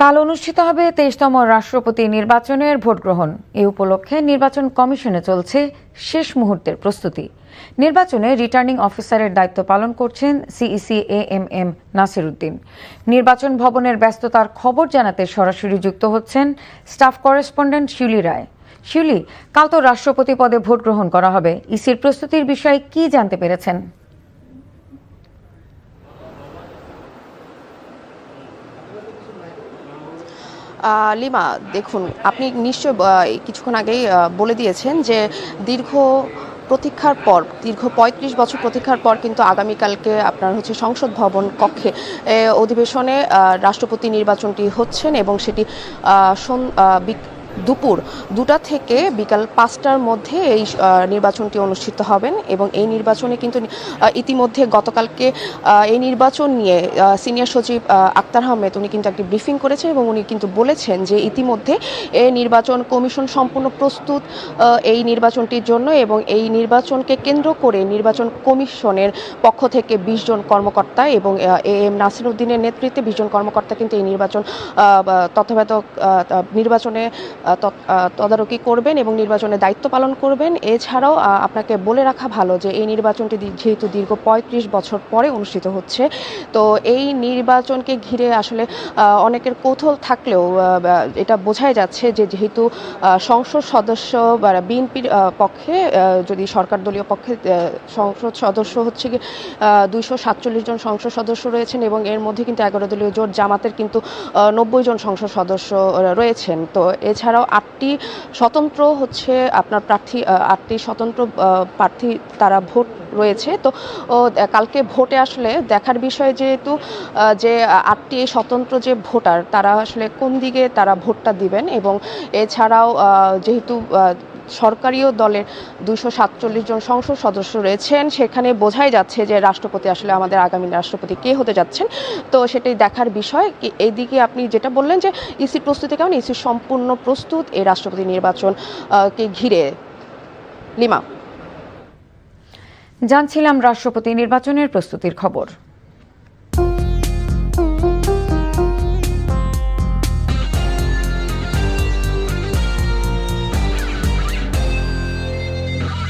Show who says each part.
Speaker 1: কাল অনুষ্ঠিত হবে 23তম রাষ্ট্রপতি নির্বাচনের ভোট গ্রহণ। এই উপলক্ষে নির্বাচন কমিশনে চলছে শেষ মুহূর্তের প্রস্তুতি। নির্বাচনে রিটার্নিং অফিসারের দায়িত্ব পালন করছেন সিইসি এএমএম নাসির উদ্দিন। নির্বাচন ভবনের ব্যস্ততার খবর জানাতে সরাসরি যুক্ত হচ্ছেন স্টাফ করেসপন্ডেন্ট শিউলি রায়। শিউলি, কাল তো রাষ্ট্রপতি পদে ভোট গ্রহণ করা হবে, ইসির প্রস্তুতির বিষয়ে কি জানতে পেরেছেন?
Speaker 2: লিমা, দেখুন, আপনি নিশ্চয় কিছুক্ষণ আগেই বলে দিয়েছেন যে দীর্ঘ 35 বছর প্রতীক্ষার পর কিন্তু আগামীকালকে আপনার সংসদ ভবন কক্ষে অধিবেশনে রাষ্ট্রপতি নির্বাচনটি হচ্ছেন এবং সেটি দুপুর 2টা থেকে বিকাল 5টার মধ্যে এই নির্বাচনটি অনুষ্ঠিত হবেন। এবং এই নির্বাচনে কিন্তু ইতিমধ্যে গতকালকে এই নির্বাচন নিয়ে সিনিয়র সচিব আক্তার আহমেদ উনি কিন্তু একটি ব্রিফিং করেছেন এবং উনি কিন্তু বলেছেন যে ইতিমধ্যে এই নির্বাচন কমিশন সম্পূর্ণ প্রস্তুত এই নির্বাচনটির জন্য, এবং এই নির্বাচনকে কেন্দ্র করে নির্বাচন কমিশনের পক্ষ থেকে 20 জন কর্মকর্তা এবং এএম নাসির উদ্দিনের নেতৃত্বে 20 জন কর্মকর্তা কিন্তু এই নির্বাচন তত্ত্বাবধায়ক নির্বাচনে তদারকি করবেন এবং নির্বাচনের দায়িত্ব পালন করবেন। এছাড়াও আপনাকে বলে রাখা ভালো যে এই নির্বাচনটি যেহেতু দীর্ঘ 35 বছর পরে অনুষ্ঠিত হচ্ছে, তো এই নির্বাচনকে ঘিরে আসলে অনেকের কৌতূহল থাকলেও এটা বোঝাই যাচ্ছে যে যেহেতু সংসদ সদস্য বা বিএনপির পক্ষে, যদি সরকার দলীয় পক্ষে সংসদ সদস্য হচ্ছে কি 247 জন সংসদ সদস্য রয়েছেন এবং এর মধ্যে কিন্তু 11 দলীয় জোট জামাতের কিন্তু 90 জন সংসদ সদস্য রয়েছেন। তো এছাড়াও 8টি স্বতন্ত্র প্রার্থী তারা ভোট রয়েছে। তো কালকে ভোটে আসলে দেখার বিষয় যেহেতু যে 8টি স্বতন্ত্র যে ভোটার তারা আসলে কোন দিকে তারা ভোটটা দিবেন, এবং এছাড়াও যেহেতু সরকারিও দলের 247 জন সংসদ সদস্য রয়েছেন, সেখানে বোঝাই যাচ্ছে যে রাষ্ট্রপতি আসলে আমাদের আগামী রাষ্ট্রপতি কে হতে যাচ্ছেন। তো সেটাই দেখার বিষয়। এইদিকে আপনি যেটা বললেন যে ইসির প্রস্তুতি কেমন, ইসি সম্পূর্ণ প্রস্তুত এই রাষ্ট্রপতি নির্বাচন কে ঘিরে। লিমা,
Speaker 1: জানছিলাম রাষ্ট্রপতি নির্বাচনের প্রস্তুতির খবর।